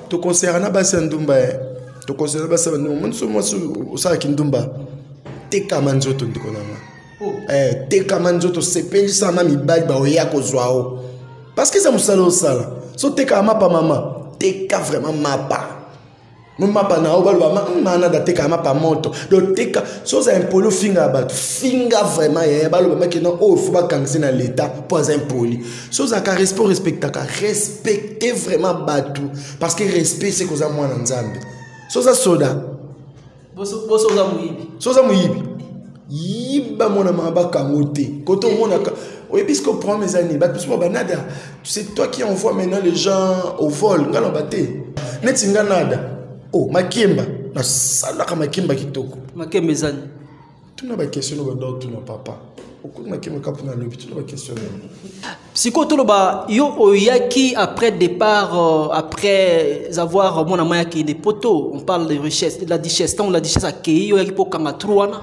tu conseilleras na basi ndumba tu conseilleras basi ndumba moi ça qui ndumba te kamanzoto ndikonanga te kamanzoto sepeli sana mibali ba oya kozwao parce que ça musalo sala so te ka mapa mama te ka vraiment mapa mapa na obalwa mana da te ka mapa moto do te ka so ça impolo finga bat finga vraiment ya balo ba que non oh faut pas kangser na l'état pas impoli so ça ka respecter vraiment batu parce que respect c'est cosa mwana nzambe so ça soda boso za muyibi so za muyibi yiba mona mabaka ngote koto mona oui, puisque prend mes années, c'est toi qui envoie maintenant les gens au vol. Ngalo bate. Netinga nada. Oh, makimba. Na sala ka makimba kitoko. Makembe zani. Tu n'as pas question no tu n'as papa. Pourquoi makimba ka pona lobi, tu n'as pas question. Siko toloba yo oyaki après départ après avoir mon amaya qui des poteaux, on parle de richesse, de la richesse, tant la richesse a kei yo yaki pour kanga truana.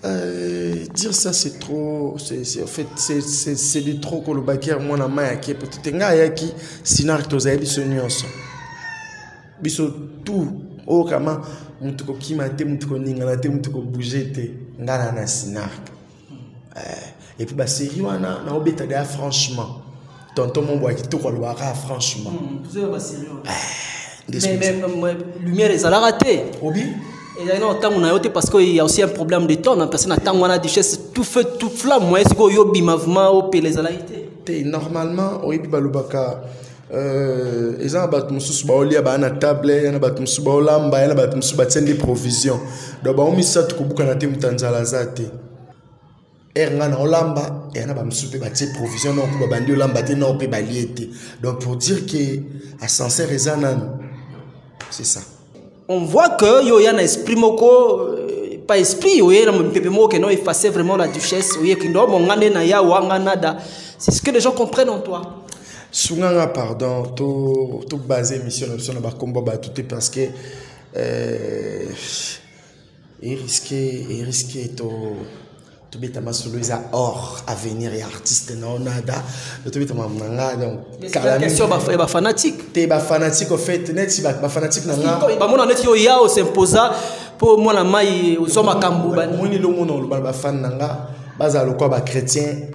Dire ça c'est trop, en fait c'est du trop que le baguette moi na main qui peut-être nga yaki sinar to zabi sonyoso biso tout o kama mutuko kimate mutuko ningala te mutuko bouger te ngana na sinar et puis ba série wana na obeta da franchement tonton mon bois qui to ko le bara franchement vous avez ba série mais lumière est à la raté obi. Et non, parce qu'il y a aussi un problème de temps. Personne attend on a des choses tout feu, tout flamme. Moi, c'est que yobi mavement au les alalités. Normalement, au balubaka, ils ont battu musu baolia ba na table, ils ont battu musu baolamba, ils ont battu musu batien des provisions. Donc ba omi sa tukubuka na te mutanzala zate. Eranga na olamba, et na ba musu pe batien provisions non pour bandi olamba te non pe baliete. Donc pour dire que à sincère ezanan, c'est ça. On voit que yo y a un esprit moko pas esprit yo y a un peuple moko qui non effacer vraiment la duchesse yo qui non mon ngane na ya wanga nada c'est ce que les gens comprennent en toi sunganga pardon to basé mission na ba combo ba tout parce que il risqué to beta masolo isa or avenir et artiste na onada to beta mamnanga donc la question ba fanatique te ba fanatique au fait net ba fanatique na nga ba mona net yo ya o s'imposa pour moi la mai o so makambu ba moni lo mona lo ba fan nanga baza lo kwa ba chrétien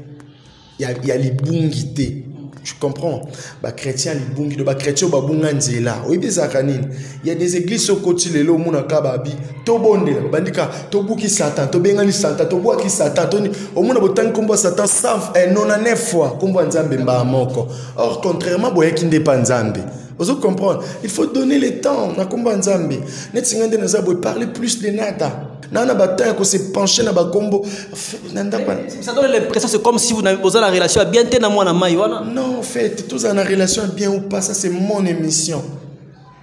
ya libungi te tu comprends ba chrétien libungi do ba chrétien ba bunga nzela oui bisa kanini il y a des églises au côté lelo mona kababi to bondela bandika to buki satan to bengani satan to boaki satan to au mona botangi kombo satan savent 99 fois kombo nzambe mba moko or contrairement boyaki ndepa nzambe vous comprendre il faut donner le temps na kombo nzambe netingande na zabo parler plus de nada nana bataille ko se pencher na ba kombo nanda pa ça donne l'impression c'est comme si vous avez besoin la relation bien tena moi na mai wana non en fait tous en relation bien ou pas ça c'est mon émission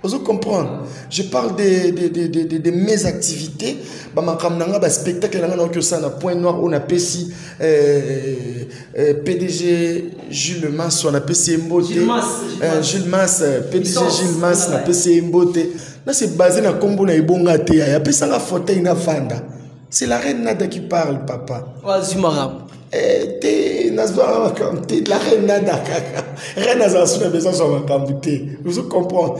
vous comprendre je parle de mes activités ba makamnanga ba spectacle nanga que ça na point noir on a pesi PDG Jules Mas on a pesi Mbote Jules Mas PDG Jules Mas na pesi Mbote là c'est basé na kombo na ibonga te ya pesa nga fauteuil na fanda c'est la reine Nada qui parle papa wazimaram te nazwa makamte la reine Nada kaka reine azasuna besoin sur makamte vous comprenez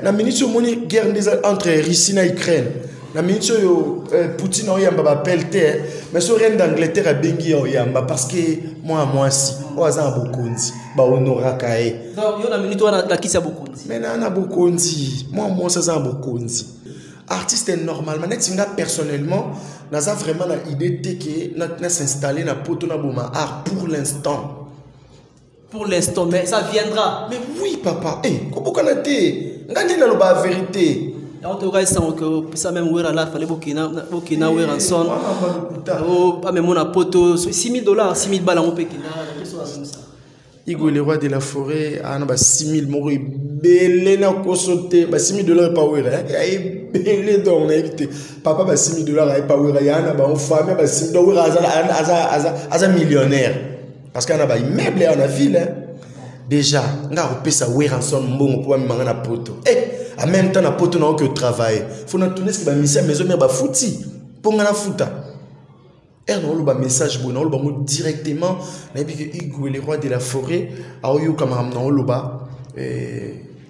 na minute moni guerre entre Russie et Ukraine na minute yo Poutine oyamba ba pelte mais so reine d'Angleterre a bengi oyamba parce que moi si oza bokonzi ba honoraka e donc yo na minute wana la kisa bokonzi mais na bokonzi moi ça za bokonzi artiste normalement netinga personnellement naza vraiment na idée que na s'installer na poto na boma art pour l'instant mais ça viendra mais oui papa comment kana te ngandi na loba vérité en tout cas ça même ouais là fallait bokina ouais ranson pas même mon poto $6,000 $6,000 balles on peut kina Igo le roi de la forêt a 6,000 mori belé na kosote ba $6,000 pas ouais hein belé donc on a évité papa ba $6,000 a pas ouais ya na ba on famille ba $6,000 aza millionnaire parce qu'on a ba immeuble en la ville déjà nga repesa ouais ranson mbongo pour manga na poto en même temps na poto na que travail faut na tourner ce que ba mission maison mais ba fouti pour ngana futa on a un message bon on a directement na bi que Igo le roi de la forêt a eu comme on a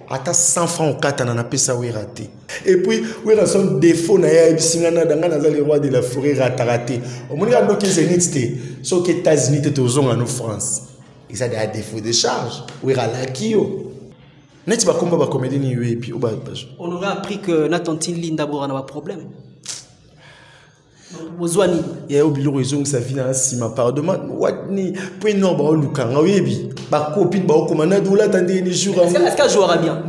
ata 100 francs au katana na pesa we raté. Et puis we na son défaut na ya bisinga na danga na le roi de la forêt raté. Au moins ga donc zenité so que États-Unis te tozonga no France. Et ça des défauts de charge. We ralaki yo. Net ba komba ba comédie ni we puis on aurait appris que Natantine Linda Bora n'a pas de problème. Il y a oublié raison que ça vient si ma part de moi ni point non ba lukanga webi ba copine ba komana dola tande ni jour est-ce qu'elle jouera bien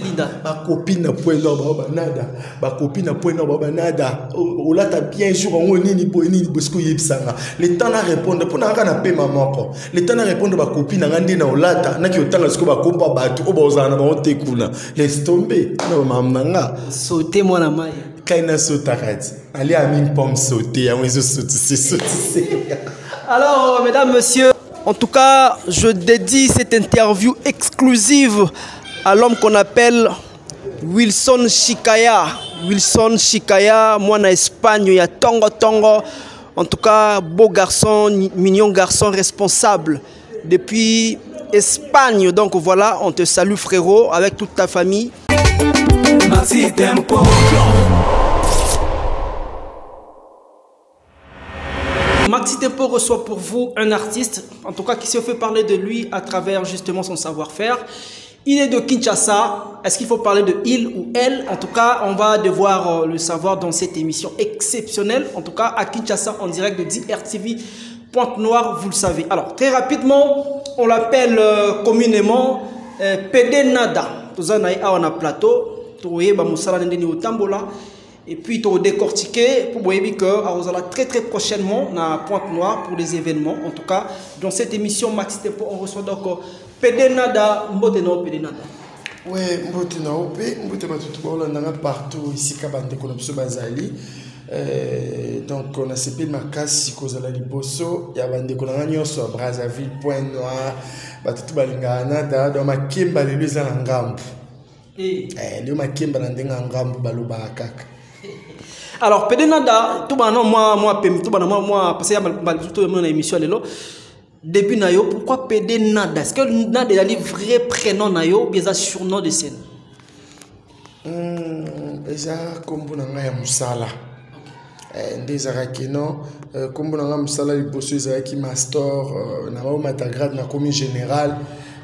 Linda ba copine na point non ba nada ba copine na point non ba nada o la ta bien jour on ni po ni bosco yebsanga le temps na répondre pour na kana pe maman ko le temps na répondre ba copine na ndi na olata na ki otanga siko ba kompa ba tu o ba ozana ba ontekuna laisse tomber na mamanga sauter moi na mai kaina sotarati allez à mine pomme sauter à moins sauter. Alors mesdames messieurs, en tout cas je dédie cette interview exclusive à l'homme qu'on appelle Wilson Chicaya. Wilson Chicaya, moi en Espagne, il y a Tongo Tongo. En tout cas, beau garçon, mignon garçon responsable depuis Espagne. Donc voilà, on te salue frérot avec toute ta famille. Maxi Tempo. Maxi Tempo reçoit pour vous un artiste, en tout cas qui se fait parler de lui à travers justement son savoir-faire. Il est de Kinshasa. Est-ce qu'il faut parler de il ou elle? En tout cas, on va devoir le savoir dans cette émission exceptionnelle. En tout cas, à Kinshasa, en direct de DRTV Pointe-Noire, vous le savez. Alors, très rapidement, on l'appelle communément PD Nada. Tout ça, on a plateau. Et puis, tu décortiquer pour voir que très très prochainement à Pointe-Noire pour les événements. En tout cas, dans cette émission Maxi Tempo, on reçoit donc PD Nada, Mbote PD Nada. Oui, Mbote partout ici, Bazali. Donc, on a CP Makasi, Kozala Liboso, Yabande Kolangano, sur Brazzaville, Pointe-Noire, Batutu Balingana, dans ma Kimba, les Luisa Langamp. Le Makimba Langamp, Baluba Kak. Alors, PD Nada, tout le monde, moi, parce que mon émission est là. Début Nayo, pourquoi PD Nada? Est-ce que Nada est le vrai prénom Nayo ou bien un surnom de scène? Déjà, comme vous n'avez pas Moussala. Déjà, comme vous n'avez pas Moussala, il possède qui master, n'a pas matagrade, n'a commis général,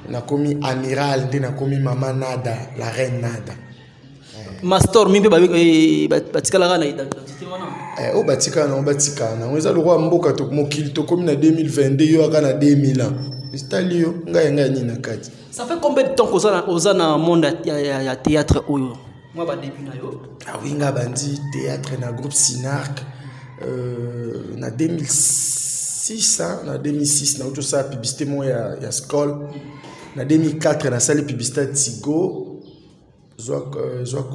n'a commis amiral, n'a commis maman Nada, la reine Nada. Master, mimi batika la rana identité wana. O batika na. On est le roi mboka to mokili to comme na 2022 yo aka na 2000 ans. Stalio nga ni na kati. Ça fait combien de temps que na monde ya théâtre oyo? Moi ba début na yo. Ah oui nga bandi théâtre na groupe Sinarc na 2006 na 2006 na auto ça publicité moi ya Skol. Na 2004 na salle publicité Tigo.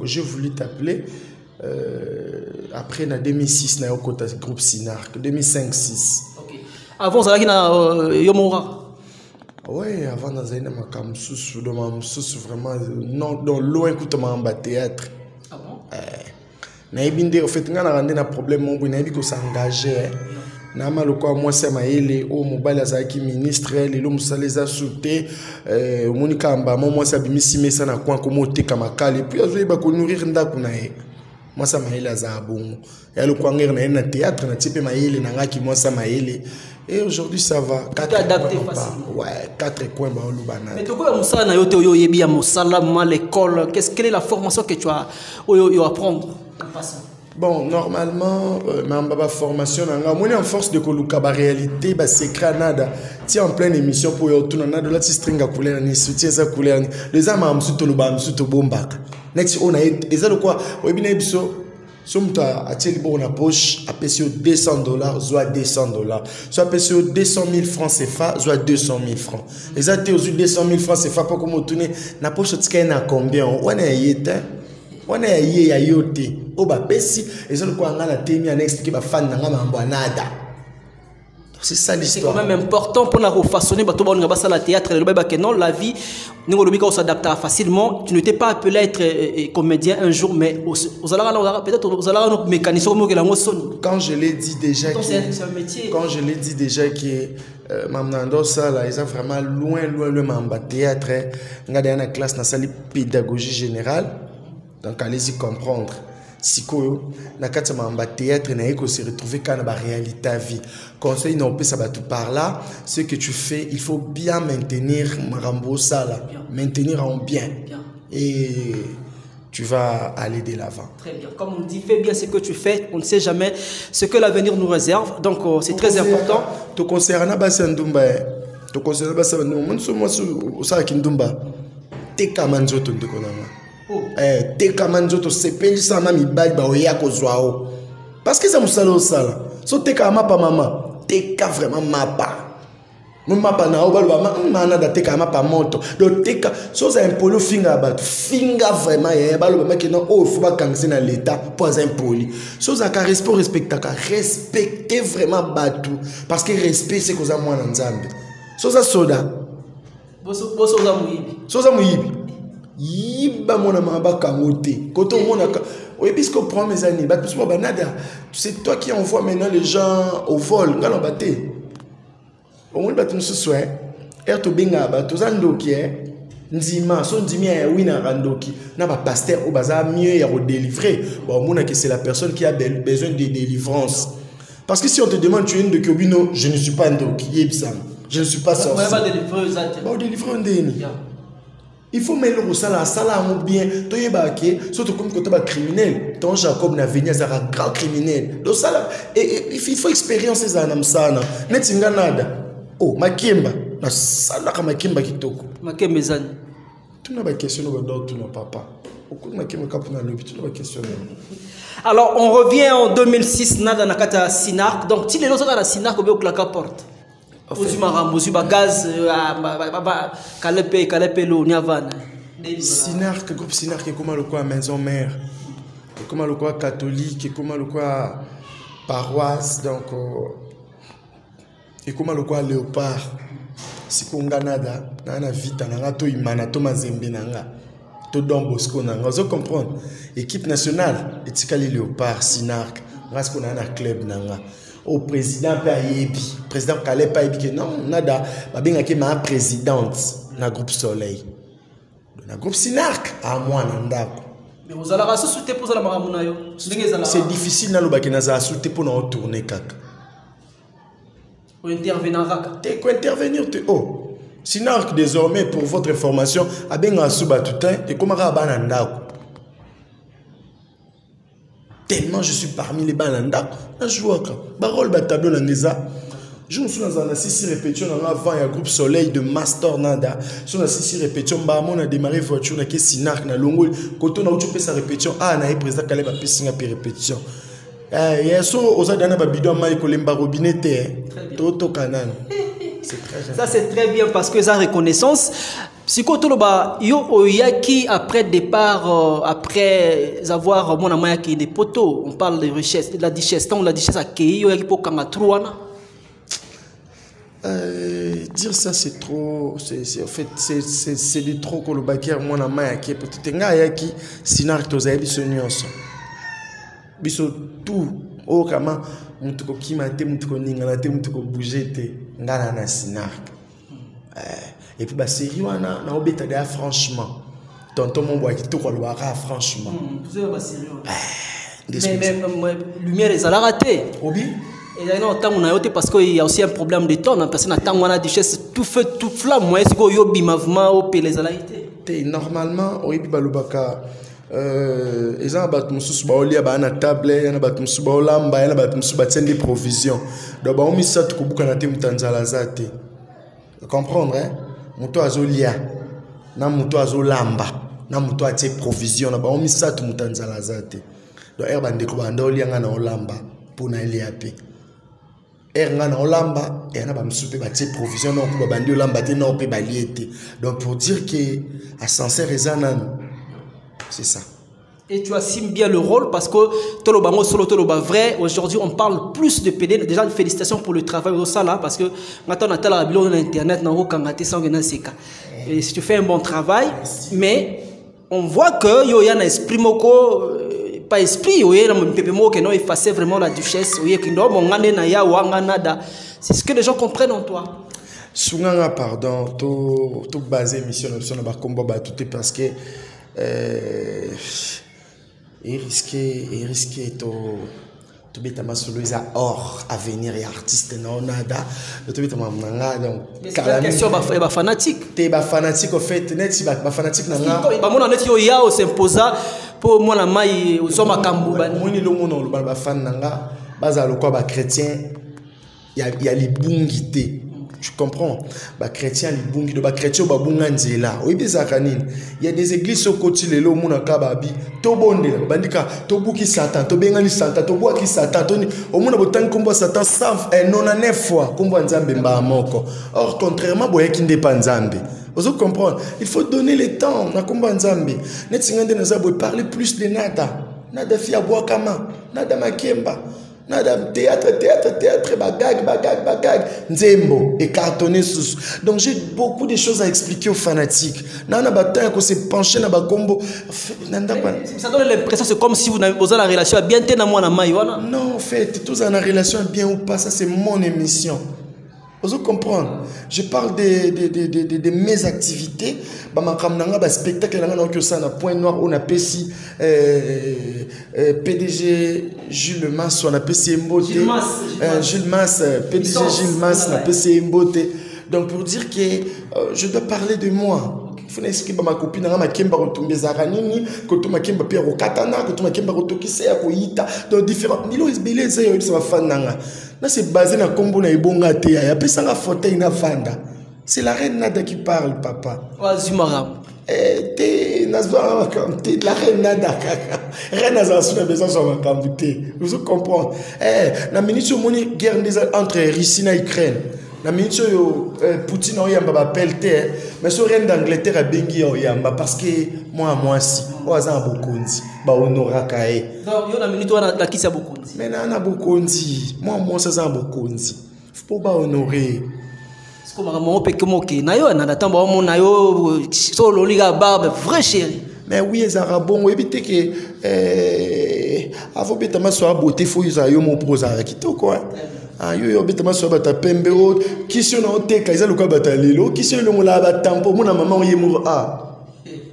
J'ai voulu t'appeler après en 2006 na yokota groupe Sinarc 2005-6. OK. Avant ça na Yomora. Ouais, avant dans un makamsusu de mamsusu vraiment non dans loin écoute ma théâtre. Ah bon? Na ibinde au fait nga na rendre na problème mon na ibi ko s'engager. Na maloko moi c'est maele o mobile azaki ministre lelo musaleza souté monika amba moi ça bimisi mesa na kwa komo teka makali puis azoyi ba ko nourrir ndako na ye moi ça maele azabongo ya le kwanger na théâtre na type maele na ngaki moi ça maele et aujourd'hui ça va 4 adapté facilement. Ouais 4 coins ba olubana. Mais to ko musala na yote oyo yebi ya musala mal l'école quelle est la formation que tu as oyo apprendre en passant? Bon, normalement, ma formation, on est en force de coloca la réalité, c'est Granada. Tu es en pleine émission pour y retourner. On a de la string à couleur, ni soutien à couleur. Les amis, on a le bam, on a bomba. Next, on a et ça le quoi? Oui, bien ébiso. Somme ta à tirer bon la poche, à payer $200, soit $200. Soit payer 200 000 francs CFA, soit 200 000 francs. Les ça t'es aux 200 000 francs CFA pas comme tourner. Na poche tu qu'est na combien? On est yété. On est yé à yoté. Oba pesi et ça le quoi ngana temi à expliquer ba fan na ngama mbwanada. C'est ça l'histoire. C'est quand même important pour la refaçonner. La théâtre, non, la vie, on s'adapte facilement. Tu n'étais pas appelé à être comédien un jour, mais peut-être aux alara mécanicien. Quand je l'ai dit déjà, c'est un métier. Quand je l'ai dit déjà que Mamnando ça là, ils sont vraiment loin le théâtre. On a une classe dans la salle pédagogie générale, donc allez-y comprendre. Si vous avez théâtre, vous se retrouver dans la réalité de vie. Conseil, non, ça va tout par là. Ce que tu fais, il faut bien maintenir ça là. Maintenir en bien. Et tu vas aller de l'avant. Très bien. Comme on dit, fais bien ce que tu fais. On ne sait jamais ce que l'avenir nous réserve. Donc, c'est très important. Tu concernant Bassandumba, tu concernant Bassandumba, teka manzoto sepeli sama mibali ba oya kozwao parce que ça musala osala so teka mapa mama teka vraiment mapa mapa na obalo ba mana da teka mapa moto do teka so za impolo finga ba finga vraiment ya balo ba kino o faut ba kangisi na l'état pour un poli so za ka respecter vraiment batu parce que respect c'est cosa mwana nzambe so za soda so za muyibi yiba mona maba kangote koto mona oui puisque prend mes années bah parce que banada c'est toi qui envoie maintenant les gens au vol ngalo baté au moins batu soin to benga ba to zandoki nzima so ndimi ya wina randoki na ba pasteur au baza mieux ya redélivrer bon mona que c'est la personne qui a besoin de délivrance parce que si on te demande tu es de Kobino je ne suis pas ndoki yebsam je ne suis pas sorcier ba délivrer ndeni. Il faut mettre le sala bien. Tu es baqué, surtout comme quand tu es criminel. Ton Jacob n'a venu à un grand criminel. Donc ça il faut expériencer ça dans ça. Net nada. Oh, makemba. Na sala ka makemba kitoko. Makemba zani. Tu n'as pas question de ton papa. Aucune makemba kapuna lobi, tu n'as pas question. Alors on revient en 2006 nada nakata Sinark. Donc si les autres dans la Sinark au claquer porte. Gaz Sinark, groupe Sinark est comme le quoi maison mère, comme le quoi catholique, comme le quoi paroisse, donc et comme le quoi léopard. Si qu'on ganada, nana vita nanga to imana to mazembe nanga, to Don Bosco nanga, vous comprenez? Équipe nationale, etikali léopard Sinark, parce qu'on a un club nanga. Au président Payebi, président Calais Payebi que non, nada, babinga qui ma présidente na groupe Soleil, na groupe Sinark à moi nanda. Mais vous allez soutenir pour ça la maramuna yo. C'est difficile na loba que na za soutenir pour na tourner kaka. Pour intervenir kaka. T'es quoi intervenir te oh. Sinark désormais pour votre information, abenga suba toutin et comment rabana nda. Tellement je suis parmi les balanda, un joueur barol batablo nangeza. Je me suis dans un 6 répétition avant il y a groupe Soleil de Master Nanda. Sur la 6 répétition ba mon a démarré voiture na ke Sinark na longo quand on a eu sa répétition ah na président Caleb a piscine à répétition. Hier so oza dana ba bidon mai ko lemba robinet toto canal. C'est très ça c'est très bien parce que ça reconnaissance Psychotoloba, yo oyaki après départ, après avoir mon amaya qui des poteaux, on parle de richesse, de la richesse, tant la richesse a qui yo yaki pour kangatrouana. Dire ça c'est trop, c'est en fait c'est de trop que le baguer mon amaya qui peut-être nga yaki Sinark tozaye biso nyonso. Biso tout o kama mutuko kimate mutuko ningana te mutuko bouger te ngana na Sinark. Et puis, série, on a obéi franchement. Tonton, mon bois qui te croit, franchement. Vous avez mais lumière, ils ont raté. Obi? Et là, on a parce qu'il y a aussi un problème de temps. Parce que on a dit tout feu, tout flamme. Moi, est-ce que yobi mavma au les alaïté? Normalement, au Ibi Balubaka, ils ont battu sous baolia, bana table, ils ont battu sous baolamba, ils ont battu sous battu des provisions. Donc, on mis ça tout pour qu'on mutanzalazate. Comprendre, hein? Muto azolia na muto azolamba na muto atie provision na ba on misa tu mutanzala zate do erba ndeko banda olia nga na olamba pona elia pe nga na olamba et na ba msupe ba tie provision na ko bandi olamba te na pe baliete donc pour dire que à sincère ezana c'est ça Et tu assumes bien le rôle parce que Tolobango solo Toloba vrai. Aujourd'hui, on parle plus de PD. Déjà, félicitations pour le travail au Sala parce que maintenant, on a la bilan de l'internet, et si tu fais un bon travail, mais on voit que il y a un esprit moko, pas esprit, il y a un peu moko qui non effacer vraiment la duchesse. C'est ce que les gens comprennent en toi. Sunganga, pardon, tout basé mission sur le combat, tout est parce que il risquait tout bêtement solo ils a or à venir et artiste non nada tout bêtement nanga donc la question ba fanatique t'es ba fanatique au fait net si ba fanatique nanga ba mona net yo ya au s'imposa pour moi la mai au soma kambu ba moni lo mona lo ba fan nanga baza lo quoi ba chrétien il y a les bungité. Tu comprends? Bah chrétien les bungi, bah chrétien bah bunganzela. Oui bizarre kanine. Il y a des églises au côté les lots mona kababi. To bonde bandika to buki satan to bengani satan to boaki satan to ni au mona botan kombo satan savent non à 9 fois kombo nzambe mba moko. Or contrairement boye kinde pa nzambe. Vous comprenez? Il faut donner le temps na kombo nzambe. Net singande na zabo parler plus de nada. Nada fia boa kama, nada makemba. Nada théâtre, bagag, nzembo, et cartonné sous. Donc j'ai beaucoup de choses à expliquer aux fanatiques. Nana bataille qu'on s'est penché na bagombo. Ça donne l'impression c'est comme si vous avez posé la relation à bien tenir moi na maïwana. Non, en fait, tous en la relation bien ou pas, ça c'est mon émission. Vous comprenez? Je parle de mes activités. Je spectacle na Point Noir, on a PDG Jules Mas, on a PC Mbote. Jules Mas, PDG Jules Mas, on a PC Mbote. Donc pour dire que je dois parler de moi. Il faut n'expliquer ma copine, ma kemba retombe zaranini, que ma kemba père au katana, que ma kemba rotokise à koita, donc différents. Nilo isbele zay ça va fan nanga. Là c'est basé na combo na ibonga te ya pesa nga fauteuil na fanda. C'est la reine Nada qui parle papa. Wazumaram. Te nazwa kamte la reine Nada kaka. Reine azansu na besoin sur ma kamte. Vous comprenez? La minute moni guerre entre Russie et Ukraine. La minute Poutine a yamba ba pelte mais so reine d'Angleterre a bengi o yamba parce que moi si oza bokonzi ba honoraka e donc yo na minute wana la kisa bokonzi mais na bokonzi moi ça za bokonzi faut pas honorer ce comme maman peke moke na yo na tamba mo na yo so loliga barbe vrai chéri mais oui les arabons éviter que avant betama so beauté faut usa yo mo prosa kitoko quoi. Ah yo betama so bata pembe o kisio na oteka iza luka bata lelo kisio lo mola ba tampo mona maman yemo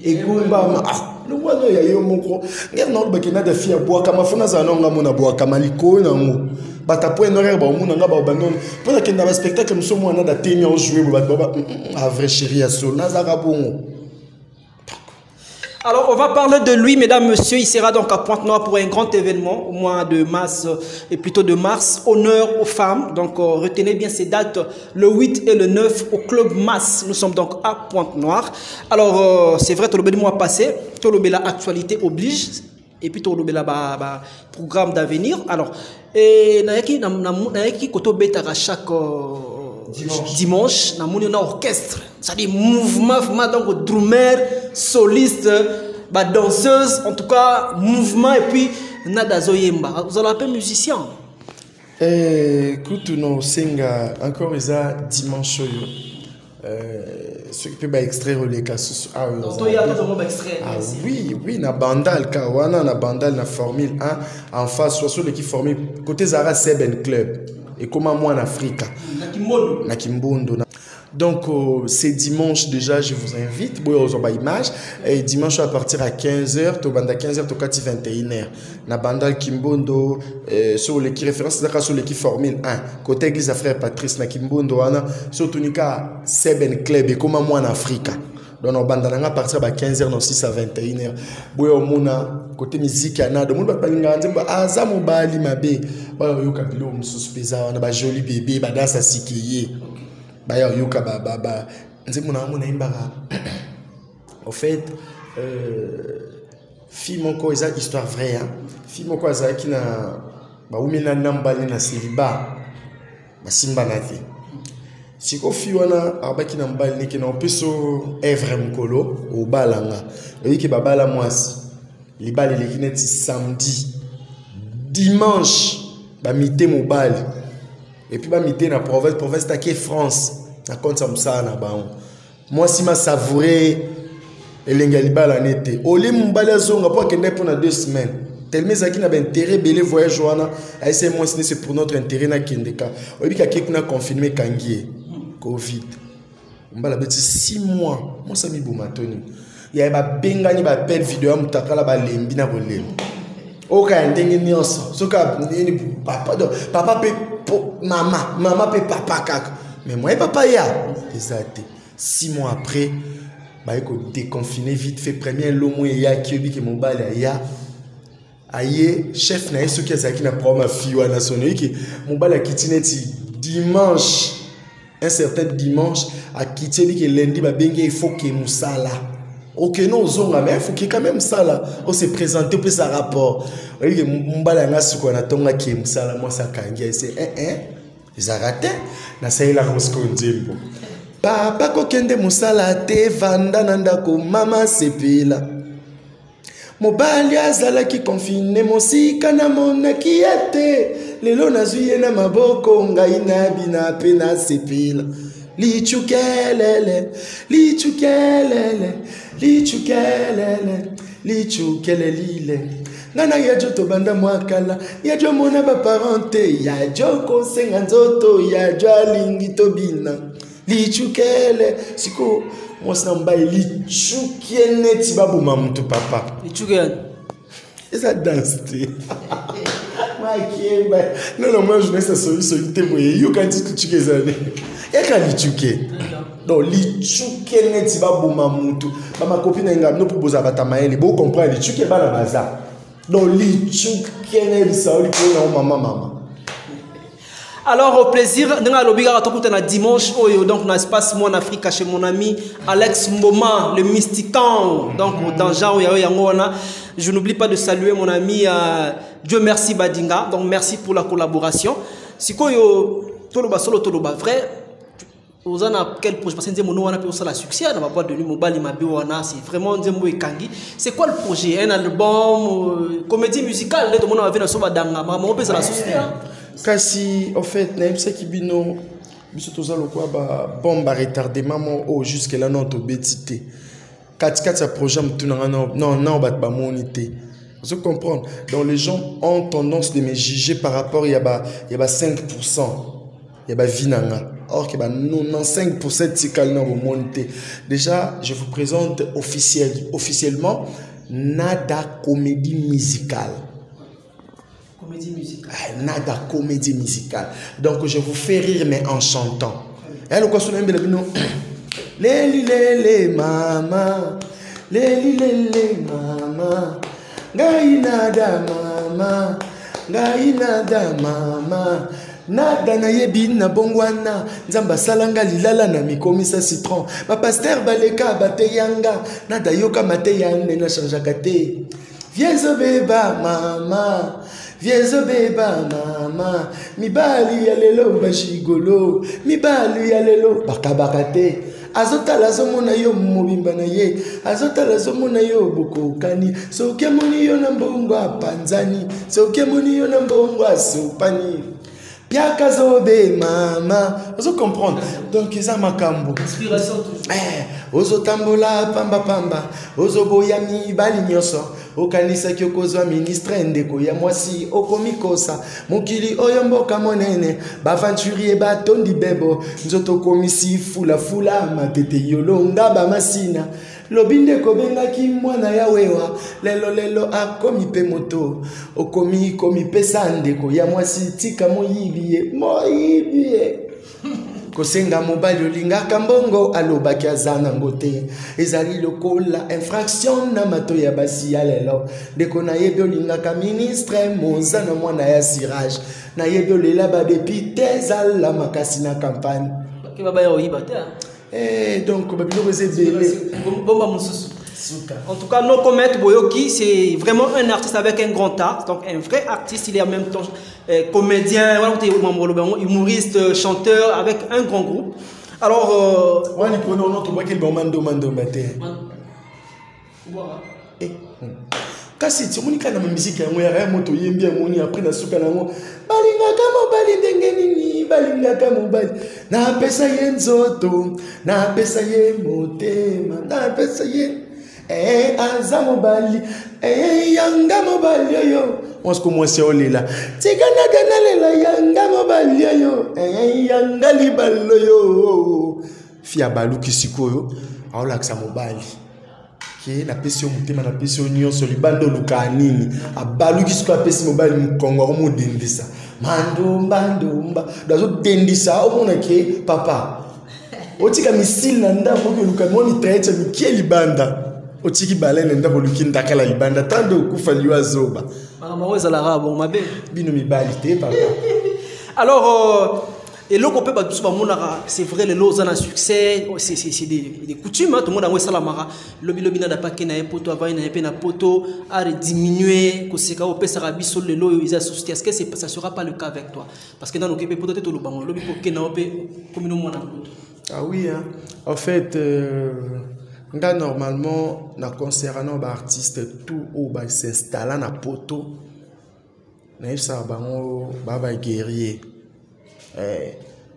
egumba lo wana ya yo moko ngere na lo bakina da fia boa kama fona za nonga mona boa kama liko na ngo bata point horaire ba mona nga ba banon pona ke na ba spectacle mso mona da tenya o jouer ba a vrai chéri ya so na za rabongo. Alors, on va parler de lui, mesdames, messieurs. Il sera donc à Pointe-Noire pour un grand événement au mois de mars et plutôt de mars. Honneur aux femmes. Donc, retenez bien ces dates, le 8 et le 9 au Club Mas. Nous sommes donc à Pointe-Noire. Alors, c'est vrai, tout le mois passé, tout le actualité oblige. Et puis, tout le programme d'avenir. Alors, et Nayaki Koto Betara chaque dimanche, dans mon orchestre, c'est-à-dire mouvement, donc drummer, soliste, danseuse, en tout cas mouvement et puis nada zoyemba. Vous allez appeler musicien. Écoute, nous singa encore ça dimanche. Ce qui peut extraire les cas. Ah oui, na bandal kawana na bandal na formule 1 en face soit sur l'équipe formule côté Zara Seben Club. Et comment moi en Afrique na Kimbondo. Donc c'est dimanche déjà, je vous invite. Et dimanche à partir à 15h, to banda 15h to 21h. Na banda Kimbondo sur l'équipe référence sur l'équipe Formule 1. Côté église à frère Patrice na Kimbondo ana sur tunika Seben Club et comment moi en Afrique. Donc on banda à partir à 15h non 6 à 21h. Boyo mona côté musique ana de monde ba palinga nzemba azamu bali mabe. Ba yo kabilo msuspeza wana ba joli bébé ba dansa sikiye. Baya yuka ba nzembo na mona imbara. Au fait fille moko eza histoire vraie hein. Fille moko azaki na ba umena nambali na célibat. Ba simba na te. Siko fille wana abaki na mbali niki na opeso evre mkolo o balanga. Yiki babala mwasi. les balles les guinettes samedi dimanche ba mité mobile et puis ba mité na province taqué France na compte ça na ba moi si ma savouré et l'engalibal en été oli mbala zonga pour que ne pour 2 semaines tellement ça qui n'a pas intérêt belé voyage joana a essayer moi c'est pour notre intérêt na kindeka obi ka qui na confirmé kangié covid mbala beti 6 mois moi ça mi bomatoni ya ba bengani ba belle vidéo mutakala ba lembi na bolem oka ndenge nyonso soka ni papa pe maman pe papa kaka mais moi papa ya exact 6 mois après bah éco déconfiné vite fait premier lomo ya kiobi ke mobile ya aye chef na yesu ki azaki na proma fiwa na sono ki mobile kitineti dimanche un certain dimanche a quitté que lundi ba benga il faut que musala ok non zonga mais il faut que quand même ça là on se présenter pour ça rapport oui que mbala nga suko na tonga ki musala moi ça kangia c'est ils arrêté na ça il a roskonzimbo papa kokende musala te vanda nandako mama sepela mobali azalaki confiné mosika na monaki ete lelo nazwi na maboko ngai na bina pe na sepela lichukelele lichukelele lichukelele lichukelele nana yajo to banda mwakala yajo mona ba parente yajo konsenga nzoto yajo alingi to bina lichukele siko mwasna mbaye lichukene tibabu mamutu papa lichukene esa danse makemba non moi je n'ai solité moye yo quand tu lichukene eka lichuke donc lichukene tibabu mamutu ma copine nga no proposa bata maele bo comprendre lichuke bana baza donc lichukene bisaoli pour maman. Alors au plaisir, dimanche, donc dans l'espace Mon Afrique chez mon ami Alex Mboma, le mystiquant. Donc dans Jean je n'oublie pas de saluer mon ami Dieu merci Badinga. Donc merci pour la collaboration. Si quoi toloba solo toloba vrai, vous en avez quel projet? Parce que nous avons la succès dans ma boîte de nuit, c'est vraiment c'est quoi le projet? Un album, comédie musicale, tout le monde a vu dans son badanga, mais on peut se la soutenir. Kasi en fait na yebisa ki bino biso toza lokwa ba bomba retardement mo jusque là non to betité kati ya projet mtunanga non bat ba monité vous comprendre donc les gens ont tendance de me juger par rapport il y a 5% il y a ba vinanga or que ba 95% tikal na monité déjà je vous présente officiellement Nada comédie musicale. Comédie musicale. Nada comédie musicale. Donc je vous fais rire mais en chantant. Et le quoi son aime non. Leli lele mama. Leli lele mama. Ngai nada mama. Ngai nada mama. Nada na yebi na bongwana. Nzamba salanga lilala na mikomisa citron. Ma pasteur baleka bateyanga. Nada yoka mateyanga na chanjaka te. Viens beba mama. Viens beba mama, mibali ya lelo bashigolo, mibali ya lelo bakabakate. Azota la zomona yo mobimba na ye, azota la zomona yo bokokani. Soke moni yo na mbongwa panzani, soke moni yo na mbongwa sopani. Piaka zobe mama, ozo comprendre. Donc ils ont makambo. Inspiration toujours. Ozo tambola pamba pamba, ozo boyami bali nyoso. Okanisa kyokozwa ministre ndeko ya mwasi okomikosa mokili oyomboka monene baventurier batondi bebo nzoto komisi fula matete yolonga bamasina lobinde kobengaki mwana ya wewa lelo akomi pe moto okomi pesa ndeko ya mwasi tika moyibie kosenga mobali olingaka mbongo alobaki azana ngote ezali lokola infraction na mato ya basi ya lelo ndeko na yebi olingaka ministre mozana mwana ya sirage na yebi olela badepite ezala makasi na campagne donc babiloko eza ebele bomba mosusu. En tout cas, No Comment Boyoki, c'est vraiment un artiste avec un grand art. Donc, un vrai artiste, il est en même temps comédien, humoriste, chanteur, avec un grand groupe. Alors, Kasi tu moni kana musique yango ya moto yembi moni après na suka nango balingaka mobali ndenge nini balingaka mobali na pesa ye nzoto na pesa ye motema na pesa ye aza mobali yanga mobali yo on se commence à olela tigana danalela yanga mobali yo yanga libalo yo fia baluki sikoyo aolakisa mobali qui na pesi mutema na pesi nyonso libando lukanini abaluki siko pesi mobali mkongo ko dendisa mandumba dazo dendisa omona ke papa otika misile na ndako ke lukamoni traite mikie libanda otiki balene ndako lukinda kala libanda tando kufa liwa zoba mama weza la rabo mabe bino mibali te papa. Alors et là qu'on peut pas tout c'est vrai les lots ont un succès c'est des coutumes tout le monde a ouais ça la mara lobby n'a pas qu'un un poteau avant un peu un poteau à diminuer que c'est quand on peut s'arraber sur les lots ils associent est-ce que ça sera pas le cas avec toi parce que dans nos pays peut-être tout le banc lobby pour qu'un peu comme nous mon ah oui hein en fait normalement na concernant ba artiste tout au ba s'installer na poteau na ça bango ba guerrier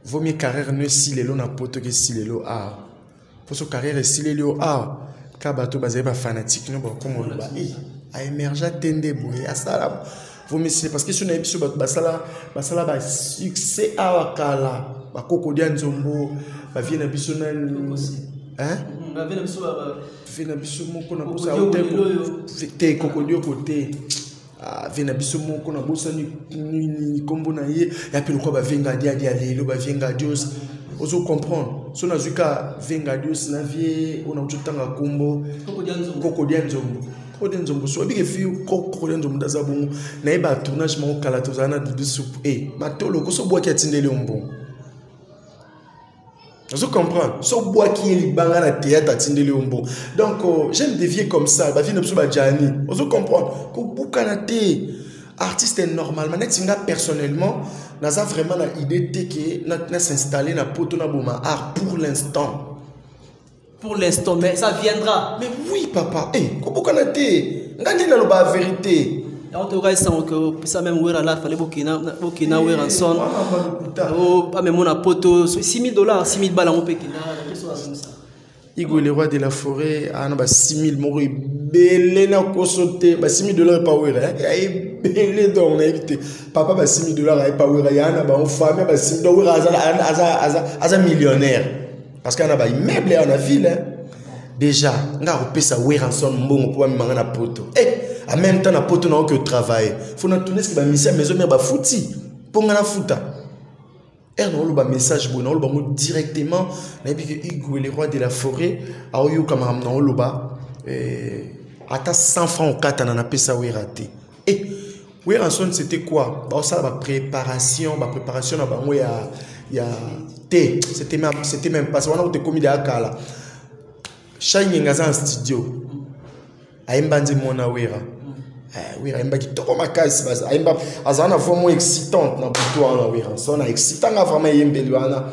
vaut mieux carrière ne si les lots na poto que si les lots a pour ce carrière si les lots a kabato basé ba fanatique no ba comme on ba a émerger tende boye à ça vaut mieux c'est parce que si on a biso ba sala ba succès a wakala ba kokodia nzombo ba vie na biso na hein ba vie na biso moko na bosa te kokodio côté vena biso moko na bosa ni kombo na ye ya pe lokwa ba venga dia lelo ba venga dios ozo comprendre so na zuka venga dios na vie ona utanga kombo koko dia nzombo so bige fi koko dia nzombo daza bongo na e ba tournage mo kala tozana biso matolo ko so boa ki atindele ombo ozo comprendre so boa ki eli banga na théâtre atindele ombo donc j'aime dévier comme ça ba vie na biso ba jani ozo comprendre ko bukanate artiste est normalement netinga personnellement naza vraiment na idée que na s'installer na poto na boma art pour l'instant mais ça viendra mais oui papa ko bukanate ngandi na lo ba vérité en tout cas ça même ouais là fallait bokina ouais ranson oh pas même mon poto $6,000 $6,000 balles on peut kina Igo le roi de la forêt ana ba 6,000 mori belé na kosote ba $6,000 pas ouais belé donc na évité papa ba $6,000 pas ouais yana ba on famille ba $6,000 aza millionnaire parce qu'on a ba immeuble en ville déjà nga repesa ouais ranson mbongo pour manga na poto en même temps na poto na que travail faut na tourner ce ba mission maison mais ba fouti pour nga na futa on a un message bon on a directement Igo le roi de la forêt a eu comme on loba ata 100 francs au katana na pesa we raté oui ranson c'était quoi bah ça la préparation na bango ya té c'était même pas on a été commis de akala Shine ngaza en studio aimbanzi mona wera oui aimba ki toko makasi baza aimba azana vraiment excitante na buto na wera sona excitanga vraiment yembelwana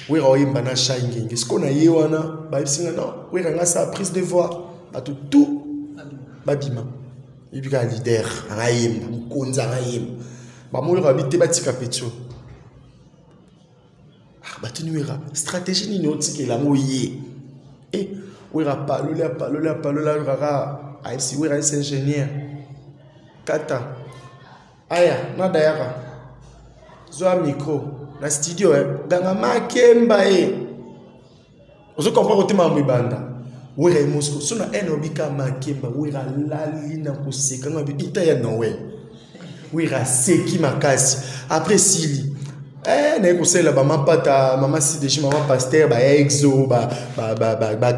oui aimba na Shine ce qu'on a yewana ba singa non oui nga sa prise de voix à tout babima et puis leader aimba mkonza aimba ba mo rabité batika petio ba tenuera stratégie ni notiki la moye oui la rara si oui ingénieur kata aya na dayaka zo micro na studio ganga makemba ozo comprendre tema mbanda wera emosko sona enobika makemba wera lali na kuseka ngabi itaya nowe wera seki makasi après sili na kusela ba mapata mama sideji mama pasteur ba exo ba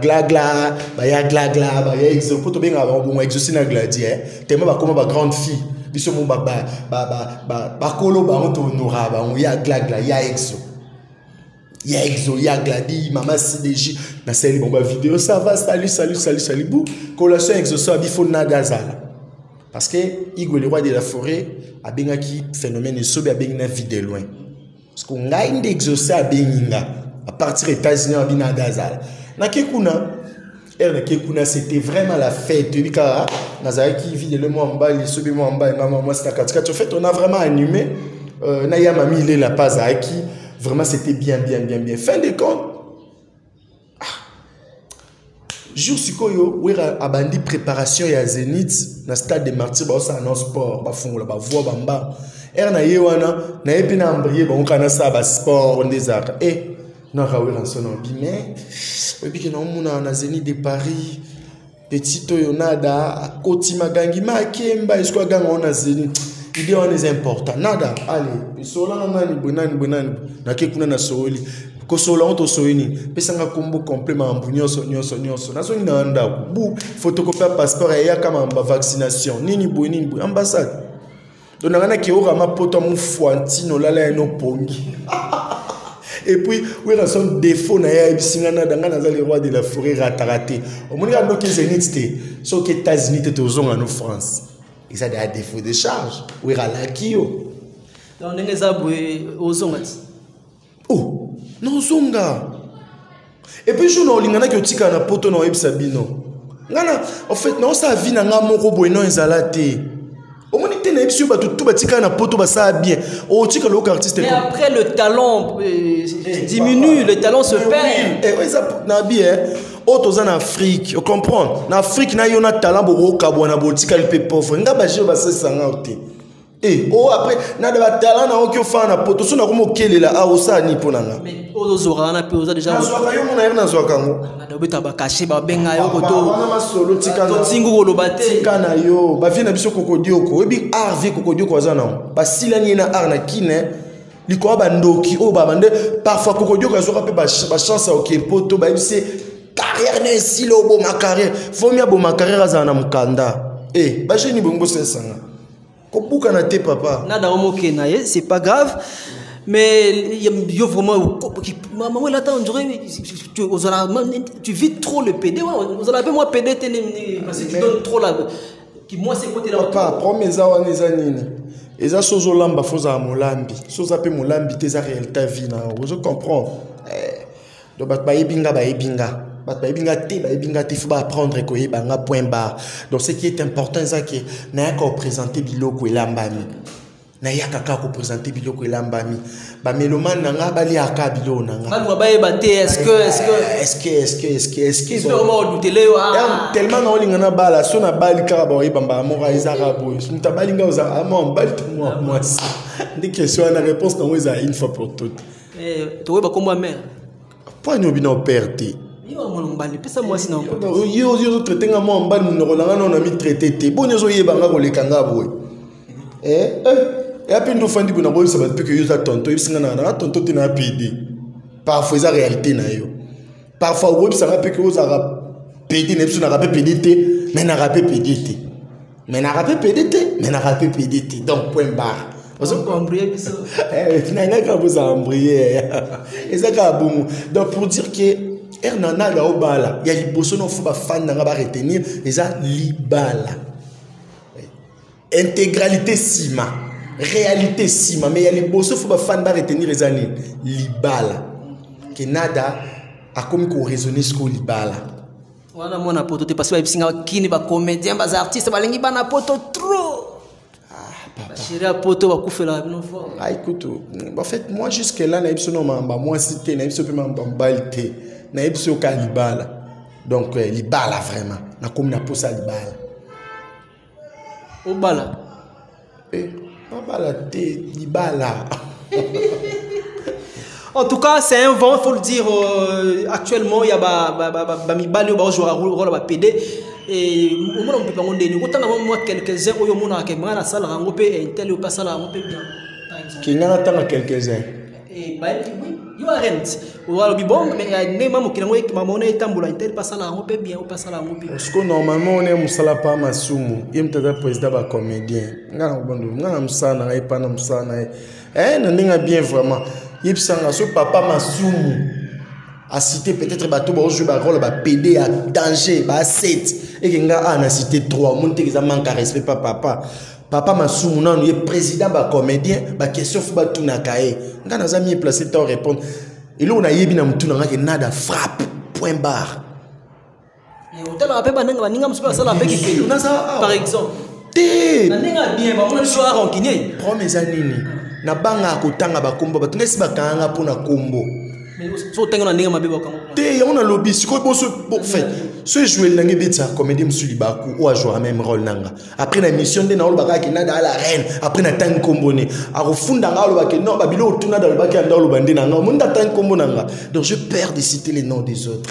glagla ba ya glagla ba ya exo poto benga ba bon exo na gladi tema ba koma ba grande fille biso mo ba kolo ba on honora ba on ya glagla ya exo ya gladi mama sideji na seli bon ba vidéo ça va salut bou collation exo ça bifo na gazala parce que Igo le roi de la forêt a benga ki phénomène sobe a benga na vie de loin. Parce qu'on a une exaucé à Beninga, à partir des États-Unis, à Binagazal. Na kekuna, C'était vraiment la fête. Nazaki vit le mois en bas, il se en bas, maman, moi c'est en fait, on a vraiment animé. Naya Mami, il est la Pazaki. Vraiment, c'était bien. Fin de compte, jour sikoyo, où a bandi préparation ya Zénith, na stade de Martyrs, ça en sport, ba fongola, ba voix, bamba. Na yewana, na epina ambrié, ba on kana ça, ba sport, on des arts. Et non, Raoul en son mais et puis que non mona na Zénith de Paris, petit toyonada, à Koti Magangi, ma kemba, est-ce qu'on gagne on a Zénith? Idée on est important. Nada, allez, sola nani bonani, na kekuna na sooli. Ko sola on to soini. Pesanga combo complément mbunyoso nyonso. Na so ina anda bu photocopie passeport ya kama mba vaccination. Nini boy ambassade. Donc na ki ora ma poto mu foantino lala no pongi. Et puis, oui, il y a son défaut, il y a le roi de la forêt raté. Au moins, il y a des Zénith, sauf que les États-Unis étaient en France. Ils ont des défauts de charge. Oui, il y a la Kio. Donc, il y a des oh, non, Zonga. Et puis, je ne sais pas si tu as un poteau dans le Sabino. En fait, non, ça vit dans un robo et non, ils ont la thé. Mais après le talent diminue, le talent se perd. En Afrique, vous comprenez? En Afrique, il y a un talent pour et oh après na de talent na okyo fa na poto so na ko mokelela a osa ni ponanga mais ozora na pe oza déjà na zwaka yo mona na zwaka ngo na do beta ba cacher ba benga yo ko to na masolo tika to tingu ko lobate tika na yo ba vie na biso kokodioko ebi art vie kokodioko azana ba silani na art na kine liko ba ndoki o ba bande parfois kokodioko azoka pe ba chance au poto ba bise carrière na silo bo ma carrière faut mieux bo ma carrière azana na mukanda ba jeni bongo sensanga. Papa. Nada c'est pas grave. Mais il y a vraiment. Maman, là, tu vis trop le PD. Vous allez moi PD, parce que tu donnes trop la. Moi, c'est côté là. Papa, prends mes awa, mes années. Et ça, sozo lamba, faut ça molambi. Sozo appelle molambi, t'es à réalité vie. Vous comprenez? Donc, bah, ebinga. Il faut apprendre à point barre. Donc, ce qui est important, c'est que nous avons présenté Biloko et Lambami. Nous avons présenté Biloko et Lambami. Mais le man n'a pas liaka Bilo. Est-ce que tellement on a bala, son a bali carabo, bamba, mora, isarabo. Nous t'as balinga aux amants, bal tout moi. Des questions, la réponse, non, une fois pour toutes. Tu vois, comment mère? Pas nous bien perdu. Yo traité nga mo mbali munolanga na mi traité bon yo yebanga ko lekanga boy et puis nous fandi buna boy ça va que yo za tonto yisinga na tonto tina PD parfois ça réalité na yo parfois web ça rappelle que vous a PD ne sur na rappel PDT mais na rappel PDT mais na rappel PDT mais na rappel PDT donc point barre. Vous avez embrouillé biso. Finalement vous a embrouillé et ça ka bon donc pour dire que Hernana la obala, il y a les bossons non faut pas fan n'a pas retenir les a libala. Intégralité sima, réalité sima, mais il y a les bossons faut pas fan pas retenir les années libala. Que nada a comme qu'on raisonner ce qu'on libala. Voilà mon apoto te parce que singa kini ba comédien ba artiste ba lengi ba na poto trop. Ah chéri apoto ba kufela no fo. Ah écoute, en fait moi jusque là na biso no mamba moi cité na biso pe mamba balité. Na epso ka libala donc libala vraiment na comme na posa libala obala pas bala té libala. En tout cas c'est un vent, il faut le dire. Actuellement il y a ba mibali ba jouer rôle ba PD et au moins on peut pas ndeni autant moi quelques-uns oyo mona ke mwana sala rango pe intel pas sala rango pe bien qui n'a pas quelques-uns et bah oui you are rent ou alors bon mais ne maman qui n'envoie maman on est tambola intel pas ça là on peut bien ou pas ça là on peut parce que normalement on est musala pas masumu il me t'a président ba comédien ngana bondo ngana musana et pas na musana na ndinga bien vraiment yipsanga so papa masumu a cité peut-être bateau ba jouer ba rôle ba PD à danger ba 7 et que nga a cité 3 mon te ça manque respect pas papa masumu non il est président ba comédien ba question faut ba tout na kaé ngana za mi placé temps répondre et là on a yebi na mtu na nada frappe point barre Par exemple. Promets anini. Na banga akotanga bakombo batungesi bakanga pona kombo. Te on a lobby siko boso fait. Ce jouer nangi betsa comédie musuli baku ou a jouer même rôle nanga. Après la mission de na olbaka ki nada la reine, après na tang kombone. A refunda nga olbaka non babilo otuna dans le baki anda olbande nanga. Munda tang kombo nanga. Donc je perds de citer les noms des autres.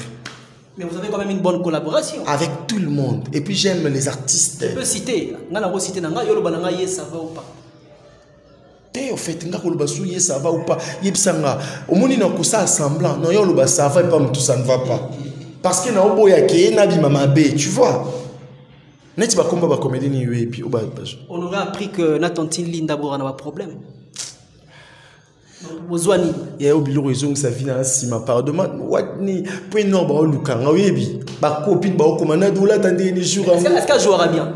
Mais vous avez quand même une bonne collaboration. Avec tout le monde. Et puis j'aime les artistes. Je peux citer. Nga citer nanga yolo bananga yes ça va ou pas. Au fait, ça va ou pas. Au moins, il y a semblant. Non, ça va pas, tout ça ne va pas. Parce que on aurait appris que Nathan Linda Bora n'a pas de problème. Il y a oublié raison que ça vient ainsi ma part de moi ni point non ba lukanga webi ba copine ba commandant doula attendez ni jour est-ce qu'elle jouera bien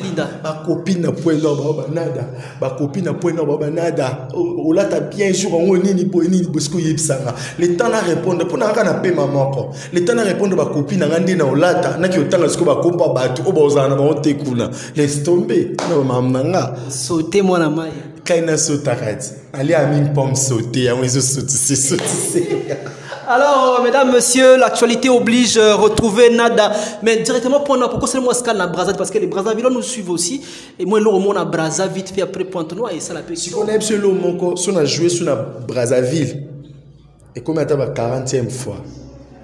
Linda ba copine na point non ba nada ba copine na point non ba nada o la ta bien jour on ni bosco yebsanga le temps na répondre pour na kana pe maman ko le temps na répondre ba copine na ngande na olata na ki otanga siko ba kompa ba tu o ba ozana ba on tekuna laisse tomber na maman nga sauter moi na mai kaina sotarati allez à mine pomme sauter à moi sauter. Alors mesdames messieurs l'actualité oblige retrouver Nada mais directement pour pourquoi c'est moi scal na Brazzaville parce que les Brazzaville nous suivent aussi et moi le roman na Brazzaville vite fait après Pointe-Noire et ça la paix si on a le moko si on a joué sur la Brazzaville et comme attend la 40e fois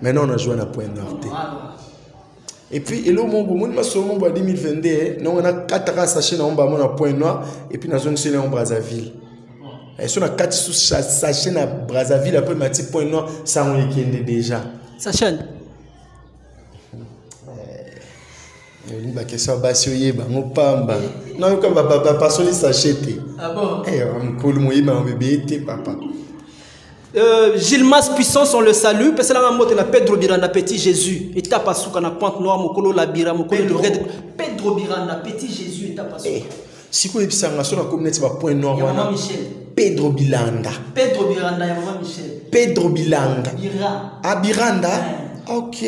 maintenant on a joué na Pointe-Noire. Et puis, et là, mon 2022, nous avons 4 sachets dans le Point Noir et puis nous avons zone en Brazzaville. Et si on a 4 sachets dans Brazzaville, après, on Point Noir, ça on est déjà. Sachet. Il y a question à Bassioye, on pamba. Non, comme papa, sur les sachets. Ah bon? Eh, on coule mon bébé, papa. Gilmas Puissance, on le salue. Parce que la maman de Pedro Biranda, petit Jésus. Et tape à souka na Pointe Noire, Mokolo la Bira, Mokolo de Red. Pedro Biranda, petit Jésus, et tape à souka. Si vous avez sur la communauté, c'est Point Noire. Maman Michel. Pedro Bilanda. Pedro Biranda, Maman Michel. Pedro Bilanda. Bira. Ah, Biranda? Ok.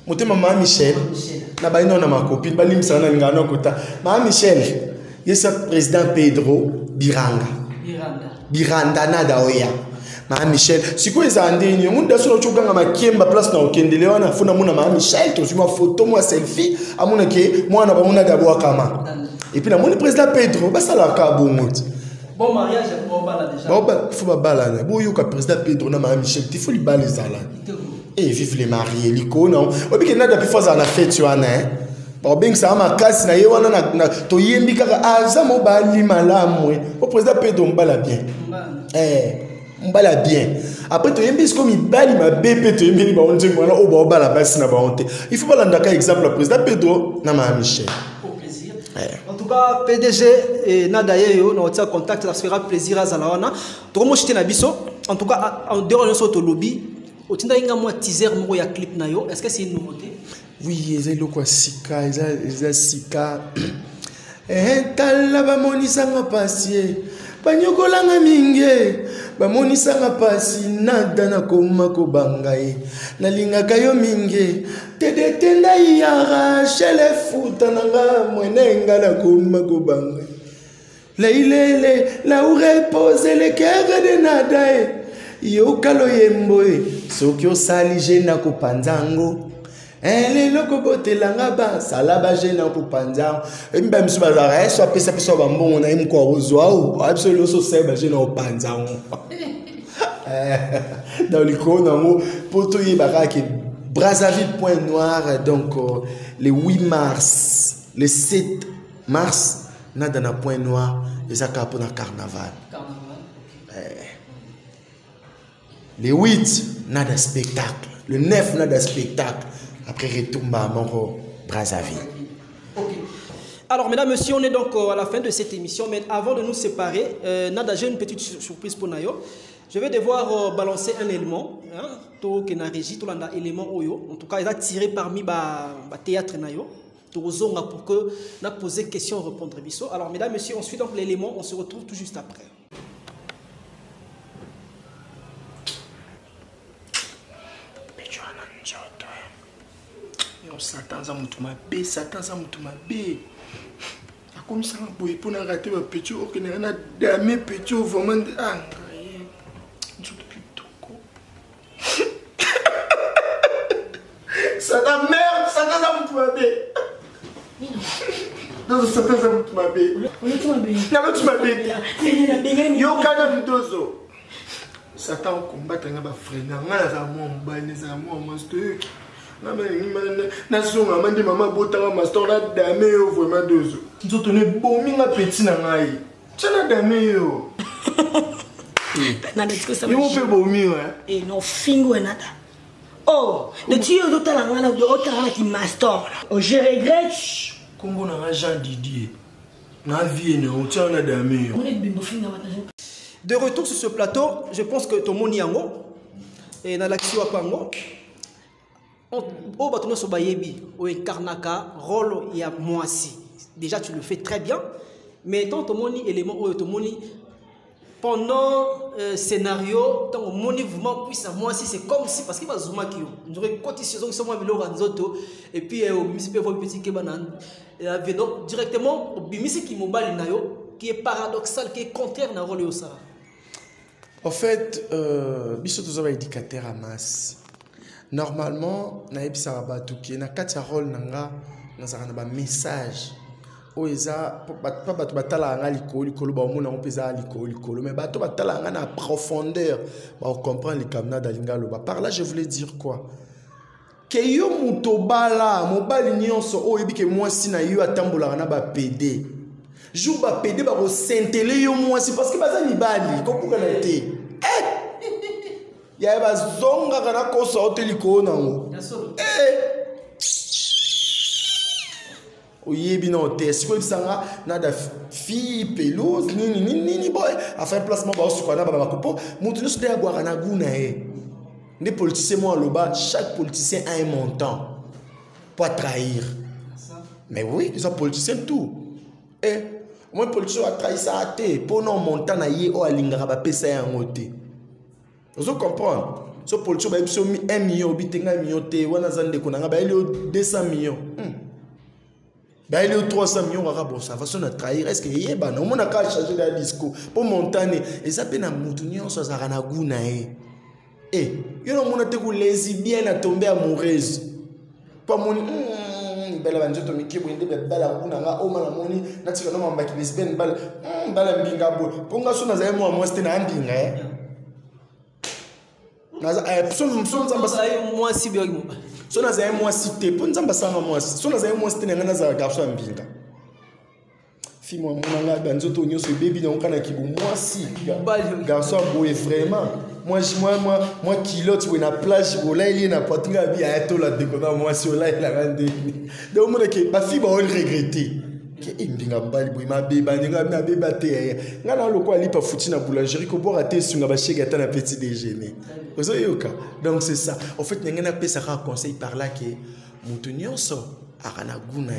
Moté Maman Michel. Na ba ino na ma copine, ba limsa na ngano kota. Maman Michel. Yesa président Pedro Biranga. Biranda nada oya. Maman Michel, si quoi les andéni, on a sur le chougan à ma kiemba place na okendele wana funa muna Maman Michel, tu vois photo moi selfie, à mon ke moi na ba muna d'abord kama. Et puis na mon président Pedro, ba ça la ka bon bon mariage pour bala déjà. Bon faut ba bala na. Bo yo ka président Pedro na Maman Michel, il faut li bala zala. Et vive les mariés, liko non. Obi ke na da pifoza na fête tu wana hein. Ba bing sa ma kasi na ye wana na to yembi kaka azamo ba li malamu. O président Pedro mbala bien. Mbala bien. Après tu aimes comme il bali ma bébé tu aimes on dit voilà au bas la base na baonte. Il faut pas l'andaka exemple le président Pedro na Maman Michel. Au plaisir. En tout cas PDG et Nada yo na tient contact ça fera plaisir à Zalawana. To mo chité na biso. En tout cas en dehors de notre lobby, au tinda inga moi teaser mo ya clip na yo. Est-ce que c'est une nouveauté? Oui, ils ont quoi sika, ils ont sika. Tala ba monisanga pasie. Banyokolanga mingi bamonisanga pasi nada na koma kobangai nalingaka yo mingi tedetenda yara shele futa nanga mwenenga na koma kobangai leilele la où repose le cœur de nada yo kalo yemboe soki osali jena kopanzango elle loko botelanga ba salaba jena ko panza emba misu bazara so pesa pesa ba mbongo na imko ozwa o absolument so seba jena o panza dans le coin ngo poto yebaka ke Brazzaville Point Noir donc le 8 mars le 7 mars nada na Point Noir ezaka pour na carnaval le 8 nada spectacle le 9 nada spectacle. Après, retombe à Moro, Brazzaville. Ok. Alors, mesdames, messieurs, on est donc à la fin de cette émission. Mais avant de nous séparer, Nada, j'ai une petite surprise pour Nayo. Je vais devoir balancer un élément. Tout qui n'a régi, tout l'élément Oyo. En tout cas, il a tiré parmi le théâtre Nayo. Pour que nous poser question et répondre. Alors, mesdames, messieurs, on suit donc l'élément. On se retrouve tout juste après. Satan za mutu mabe, Satan za mutu mabe. Comme ça, pour nous rater le petit, on a damé petit, vraiment. Ah, Satan merde, Satan za mutu mabe. Non, Satan za mutu mabe. On est tout mabe. Non, tu mabe. Yo kana vidozo. Satan combattre nga ba frère nga za mo mbani za mo monster. Na songa mandi mama botanga master na dame yo vraiment dozo. Nzoto ne bomi nga petit na ngai. Tshana dame yo. Na ndiko ça. Yo mo pe bomi wa. Eh no fingo nada. Oh, de tio do tala ngana do otala ki master. Oh, je regrette. Kombo na Jean Didier. Na vie ne o tshana dame yo. On est bimbo finga wata. De retour sur ce plateau, je pense que tout le monde y est et dans l'action à Pango. Au bâton sur Bayebi, au incarnaka, rôle il y a moisi. Déjà tu le fais très bien, mais tant tout le monde élément au tout le monde pendant scénario, tant mon mouvement puisse à moisi, c'est comme si parce qu'il va zoomer qui nous aurait cotisé sur moi bilo ranzoto et puis au bimisi pe vol petit kebanan et donc directement au bimisi qui mobile nayo qui est paradoxal, qui est contraire na rôle au ça. En fait, biso tous les indicateurs à masse. Normalement, na ebi saraba tuki na kati rôle nanga na zara na ba message. O eza pas batu batala nga likolo ba omona on pesa likolo mais bato batala nga na profondeur ba comprendre les kamna dalinga loba. Par là je voulais dire quoi? Que yo mutobala mobali nyonso o ebi ke moi si na yo atambola na ba PD. Jour ba PD ba ko sentele yo moi si parce que baza mibali ko pour na té. Ya ba zonga kana ko so teliko nango. Oyebi na test ko bisanga na da fille pelouse ni boy a fait placement ba su kana ba ko mutu no de agwa na guna Les politiciens moi loba chaque politicien a un montant pour trahir. Mais oui, ils sont politiciens tout. Et moi politicien a trahi ça à té pour non montant na ye o alingara ba pesa ya ngote. Vous comprenez? Ce politicien ba biso 1 million bitenga 1 million te wana zande konanga ba ele 200 millions. Bah il est 300 millions arabes ça façon de trahir est-ce que yeba non on a qu'à changer de discours pour montaner et ça peut na mutunyo ça za na guna eh yo non on a te ko lesbienne a tomber amoureuse pas mon bela banjoto mikibo inde bela kuna nga o mala moni na tika no mamba ki lesbienne bala bala mbinga bo ponga so na za moi c'était na mbinga na za son zamba sa moi si bien so na za moi cité pour nzamba sanga moi so na za moi cité na za garçon mbinga fi moi monanga banzoto nyoso baby na kana kibu moi si garçon boy vraiment moi kilote ou na plage ou là il y a na poitrine bi a to la décona moi si là il a rendé donc mon que ba fi ba on regretter que mbinga mbali boy ma beba ninga na beba te ngana loko ali pa futi na boulangerie ko boire te sunga ba chega ta na petit déjeuner vous yoka donc c'est ça en fait ngana pesa ka conseil par là que mutu nyonso arana guna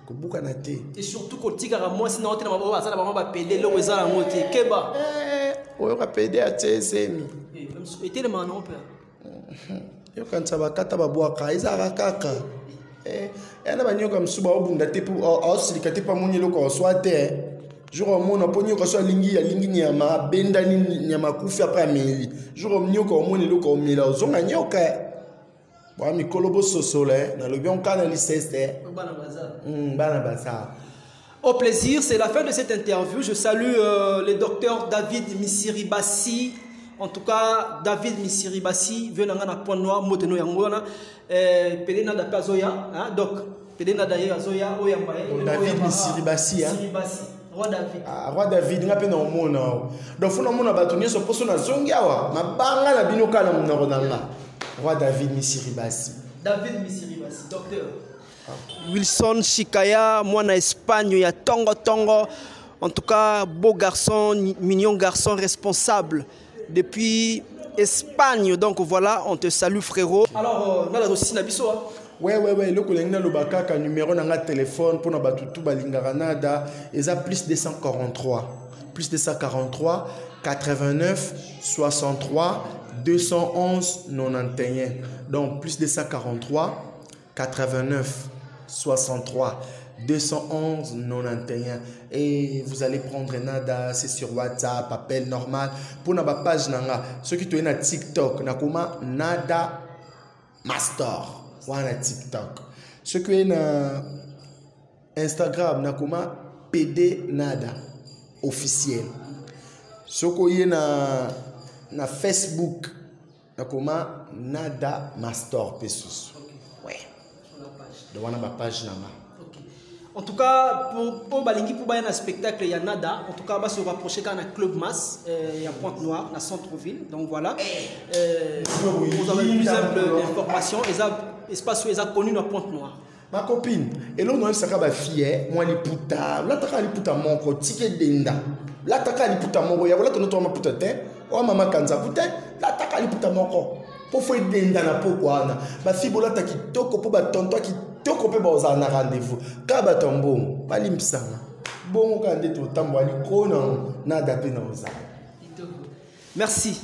ko buka na te et surtout ko tigara moi sinon on na ba ça ba pédé le weza la moté keba oyo ka pédé a tsemi et tellement non père yo kan saba kata ba boaka izara kaka yana banyoka msuba obunda te pour osilika te pa moni loko swate jour mona ponyo ko so lingi ya lingi nyama benda ni nyama kufi après mili jour mnyoko moni loko mila ozonga nyoka ba mikolo bo sosole na lobi on kana liseste bana bazar. Au plaisir, c'est la fin de cette interview. Je salue le docteur David Misiribassi. En tout cas, David Misiribassi vient dans un point noir, moteno yangona, pedena da pazoya, donc pedena da yazoya, oyambaye. David Misiribassi, hein. Roi David. Ah, Roi David, n'a pas dans le monde. Donc, faut nous bâtonner sur poste na zongiawa. Ma banga na binoka na mnaronanga. Roi David Misiribassi. David Misiribassi, docteur. Wilson Shikaya, moi en Espagne, il y a Tongo Tongo. En tout cas, beau garçon, mignon garçon responsable depuis Espagne. Donc voilà, on te salue frérot. Alors, on a aussi Nabiso. Ouais, le collègue le bakaka numéro na téléphone pour na batutu balingaranada, et plus 243. Plus 243 89 63 211 91. Donc plus 243 89 63 211 91 et vous allez prendre Nada, c'est sur WhatsApp, appel normal pour na page nanga ceux qui sont na TikTok na comment Nada Master ou na TikTok ceux qui sont na Instagram na comment PD Nada officiel ceux qui sont na Facebook na comment Nada Master pesos ouais devant ma page nanga. En tout cas, pour Balingi, pour un spectacle, il y a Nada. En tout cas, on va se rapprocher quand on a Club Mass, il y a Pointe-Noire, dans centre-ville. Donc voilà. Vous avez plus d'informations. Espace où ils ont connu dans Pointe-Noire. Ma copine, et là, on a une fille, moi, les puta, là, t'as les puta mon ticket d'enda. Là, t'as les puta mon ya, là, t'as notre puta te, oh, maman, kanza puta, là, t'as les puta mon pour faire d'enda na pourquoi, ma fille, là, t'as qui toko pour tonton qui. Toko pe ba na rendez-vous kaba tombo bali msanga bongo kande to tambwali kona na dape na oza. Merci.